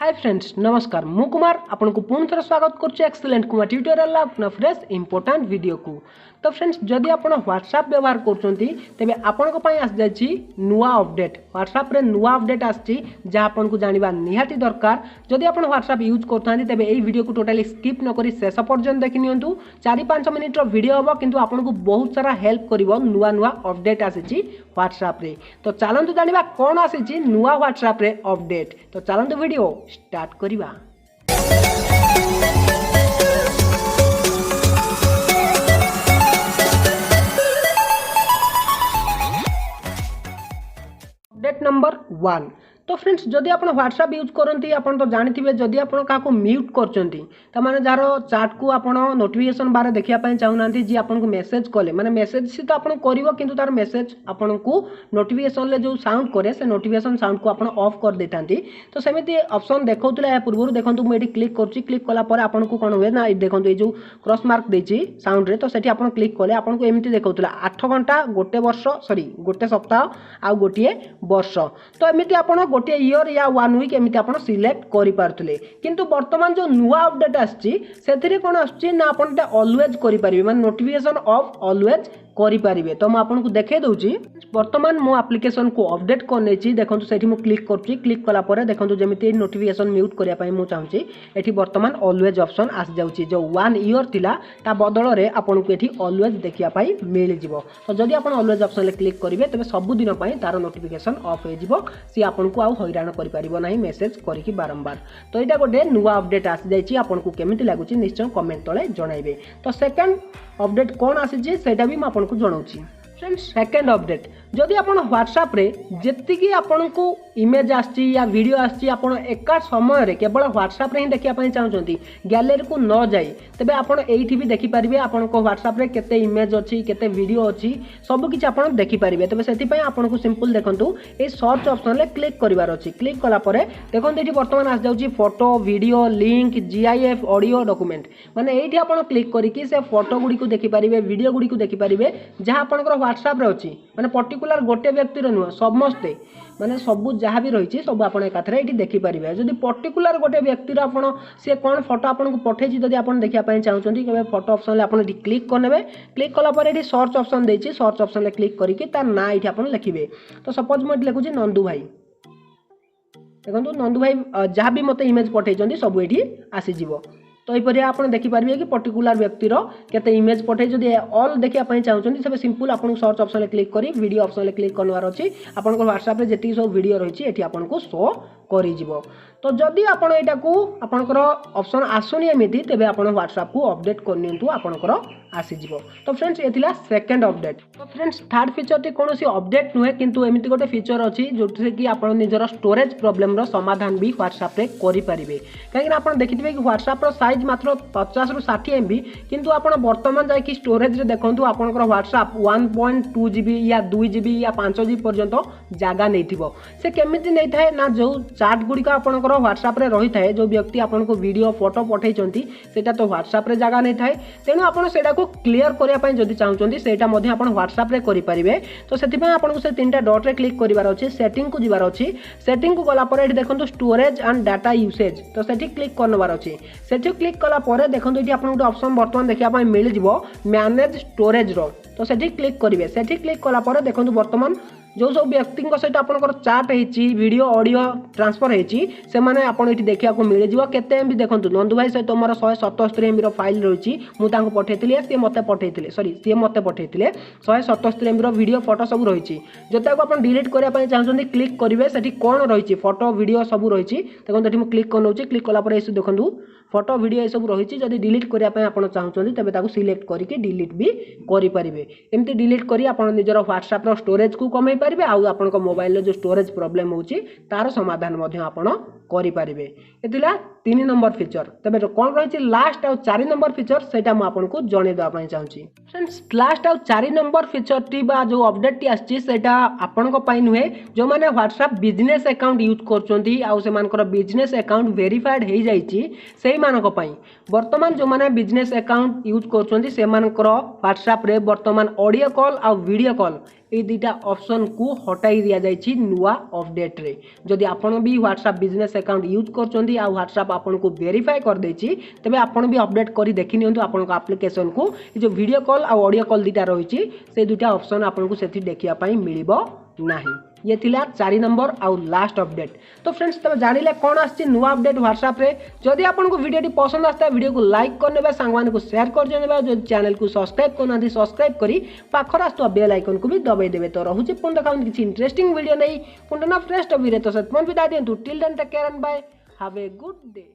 Hi friends नमस्कार मु कुमार आपन को पुनः थर स्वागत करछु एक्सीलेंट कुमार ट्यूटोरियल ला अपना फ्रेश इंपोर्टेंट वीडियो को। तो फ्रेंड्स जदि आपन व्हाट्सएप व्यवहार करछंती तेबे आपन को पई आस जायछि नुवा अपडेट। व्हाट्सएप रे नुवा अपडेट आछि जा आपन को जानिबा निहाती दरकार। जदि आपन व्हाट्सएप यूज करथांती तेबे एई वीडियो को टोटली स्किप न करी शेष पर्यंत देखि नियंतु। 4-5 मिनिट रो वीडियो हबो किंतु आपन को बहुत सारा हेल्प करिवो। नुवा नुवा अपडेट आछि व्हाट्सएप रे। तो चलंतु जानिबा कोन आछि नुवा व्हाट्सएप रे अपडेट। तो चलंतु वीडियो स्टार्ट करिबा। Update number 1। तो फ्रेंड्स जदि आप व्हाट्सएप यूज करती आपन तो जानिथिबे जदि आप काको म्यूट करचंती त माने जारो चैट को आपन नोटिफिकेशन बारे देखिया पय चाहुनांती जी आपन को मेसेज कले माने मेसेज से तो आपन करिवो किंतु तार मेसेज आपन को नोटिफिकेशन ले जो साउंड करे से नोटिफिकेशन साउंड को आपन ऑफ कर देतांती। तो सेमिति ऑप्शन देखौतले या पूर्व देखंतु म एठी क्लिक करची। क्लिक कला पर आपन को कोन होय ना देखंतु ए जो क्रॉस मार्क देची साउंड रे तो सेठी आपन क्लिक कले आपन को एमिति देखौतला 8 घंटा गोटे वर्ष सॉरी गोटे सप्ताह आ गोटे वर्ष। तो एमिति आपन गोटे ईयर या 1 वीक एमिति आपन सिलेक्ट करि पारथले किंतु वर्तमान जो नुवा अपडेट आछि सेथिरे कोन आछि ना आपन ऑलवेज करि परिबे माने नोटिफिकेशन ऑफ ऑलवेज करि परिबे। तो म आपन को देखे दउची वर्तमान मो एप्लीकेशन को अपडेट करने ची देखंतु सेठी मु क्लिक करची। क्लिक कला परे देखंतु जेमिति नोटिफिकेशन म्यूट करिया पय मु चाहूची एठी वर्तमान ऑलवेज ऑप्शन आस जाउची। जो 1 ईयर थिला ता बदल रे आपन को एठी ऑलवेज देखिया पय मिल जिवो। तो जदि आपन ऑलवेज ऑप्शन ले क्लिक करिवे तबे सब दिन पय तार नोटिफिकेशन ऑफ हो जिवो। सी आपन को आ हैरान करि परिबो नाही मेसेज करिकि बारंबार। तो एटा गोटे नुवा अपडेट आस जायछि आपन को केमिति लागुची निश्चय कमेंट तळे जणाइबे। तो सेकंड अपडेट कोन आसी जे सेटा भी म आपन को जणाउची। फ्रेंड्स सेकंड अपडेट जदि आपन व्हाट्सएप रे जेति कि आपन को इमेज आछि या वीडियो आछि आपन एका समय रे केवल व्हाट्सएप रे ही देखिया पय चाहउचंती गैलरी को न जाई तबे आपन एठी भी देखि परिबे आपन को व्हाट्सएप रे केते इमेज अछि केते वीडियो अछि सब किछ आपन देखि परिबे। तबे सेति पय आपन को सिंपल देखंतु ए सर्च ऑप्शन ले क्लिक करिवार अछि। क्लिक कला परे देखंतु एठी वर्तमान आस जाउची photo video link GIF audio document माने एठी आपन क्लिक करी कि से फोटो गुडी को देखि परिबे वीडियो गुडी को देखि परिबे जहा आपन को व्हाट्सएप रे अछि माने पर्टिकुलर गोटे व्यक्ति रो नुवा समस्ते माने सब जहाँ भी रही सब आप एकाथरे ये देखिपारे। जदि पर्टिकुलर गोटे व्यक्तिर आपन सी कौन फोटो आपन को पठेछि जदि आपन देखिया पय चाहउचंती केबे फोटो ऑप्शन ले आपन एठी क्लिक करनेबे। क्लिक कला पर एठी सर्च ऑप्शन देछि सर्च ऑप्शन ले क्लिक करिकि तार ना एठी आपन लिखिबे। तो सपोज म एठी लिखुछि नंदू भाई देखंतु नंदू भाई जहाँ भी मते इमेज पठेइचंती सब एठी आसी जिवो। तो यपरि आपन देखि पारबे कि पर्टिकुलर व्यक्ति रो केते इमेज पठे जदि ऑल देखिया पय चाहउचंती सेबे सिंपल आपन सर्च ऑप्शन ले क्लिक करी वीडियो ऑप्शन ले क्लिक करनवार अछि आपन को व्हाट्सएप रे जेति सब वीडियो रहिछि एठी आपन को शो करि जिवो। तो जदि आपन एटा को आपनकर ऑप्शन आसुनी एमिति तेबे आपन व्हाट्सएप को अपडेट करनियंतु आपनकर आसी जिवो। तो फ्रेंड्स एथिला सेकंड अपडेट। तो फ्रेंड्स थर्ड फीचर टी कोनोसी अपडेट नुहे किंतु एमिति गोटे फीचर अछि जोथे कि आपन निजर स्टोरेज प्रॉब्लम रो समाधान भी व्हाट्सएप रे करि परिबे। काहे कि आपन देखिथिबे कि व्हाट्सएप रो साइज मात्र 50 रु 60 MB किंतु आपन वर्तमान जाय कि स्टोरेज रे देखंतु आपनकर व्हाट्सएप 1.2 GB या 2 GB या 5 GB पर्यंत जागा नैथिबो। से केमिति नै थाए ना जो चैट गुडी का आपनकर व्हाट्सएप रे रही थाए जो व्यक्ति आपन को वीडियो फोटो पठेइचंती सेटा तो व्हाट्सएप रे जागा नै थाए तेनु आपन सेटा को क्लियर करिया पय जदि चाहउचंती सेटा मध्ये आपन व्हाट्सएप रे करि परिबे। तो सेति पय आपन को से तीनटा डॉट रे क्लिक करिवार अछि सेटिंग को जिवार अछि। सेटिंग को गला पर एठी देखंतु स्टोरेज एंड डाटा यूसेज तो सेठी क्लिक करनवार अछि। सेठी क्लिक कला पर देखंतु एठी आपन को ऑप्शन वर्तमान देखिया पय मिल जिवो मैनेज स्टोरेज रो। तो सेठी क्लिक करिवे। सेठी क्लिक कला पर देखंतु वर्तमान जो सब व्यक्ति सहित आपनकर चैट हेची वीडियो ऑडियो ट्रांसफर हेची से माने आपन एठी देखिया को मिल जिवो केते एमबी देखंतु नंदू भाई सहित मोर 177 MB रो फाइल रहिची मु तांको पठेइतिले से मते पठेइतिले से मते पठेइतिले 177 MB रो वीडियो फोटो सब रहिची जते को आपन डिलीट करिया पय चाहछन्ती क्लिक करिवे सेठी कोन रहिची फोटो वीडियो सब रहिची देखंतु एठी मु क्लिक करनोची। क्लिक कला पर एसु देखंतु फोटो वीडियो ए सब रहिची जदी डिलीट करिया पय आपन चाहछन्ती तबे ताको सिलेक्ट करिके डिलीट भी करि परिबे। एमती डिलीट करी आपन निजर व्हाट्सएप रो स्टोरेज को कमै परिबे आउ आपन को मोबाइल जो स्टोरेज प्रॉब्लम होची तार समाधान मध्ये आपन करि परिबे। एतिला 3 नंबर फीचर। तबे कोन रहिची लास्ट आ 4 नंबर फीचर सेटा म आपन को जणे दवा पय चाहूची। फ्रेंड्स लास्ट आ 4 नंबर फीचर टी बा जो अपडेट टी आछि सेटा आपन को पय नुहे जो माने व्हाट्सएप बिजनेस अकाउंट यूज करचोंती आउ से मानकर बिजनेस अकाउंट वेरीफाइड हे जाईची सेही मानको पय वर्तमान जो माने बिजनेस अकाउंट यूज करचोंती से मानकर व्हाट्सएप रे वर्तमान ऑडियो कॉल आ वीडियो कॉल ये दुईटा ऑप्शन को हटाई दिया जाइछि नुआ अपडेट रे। जदि आपण भी व्हाट्सएप बिजनेस अकाउंट यूज करछंती आ व्हाट्सएप आपण को वेरीफाई कर देछि तबे आपण भी अपडेट करी देखि नियंतु आपण को एप्लीकेशन को जो वीडियो कॉल आ ऑडियो कॉल दुईटा रहिछि से दुईटा ऑप्शन आपण को सेठी देखिया पई मिलिबो नाही। ये थिला 4 नंबर आउ लास्ट अपडेट। तो फ्रेंड्स तब जानिले कौन आछि नुआ अपडेट व्हाट्सएप रे। जदि आपन को वीडियो पसंद आस्ता वीडियो को लाइक कर नेबे सांगवान को शेयर कर जनेबे जो चैनल को सब्सक्राइब करनांती सब्सक्राइब करी पाखर आस्तु बेल आइकन को भी दबाई देबे। तो रहुछि पुन देखाउन किछि इंटरेस्टिंग वीडियो नै पुन ना फ्रेश टॉपिक रे। तो सतमन विदा दियंतु till then take care and bye have a good day.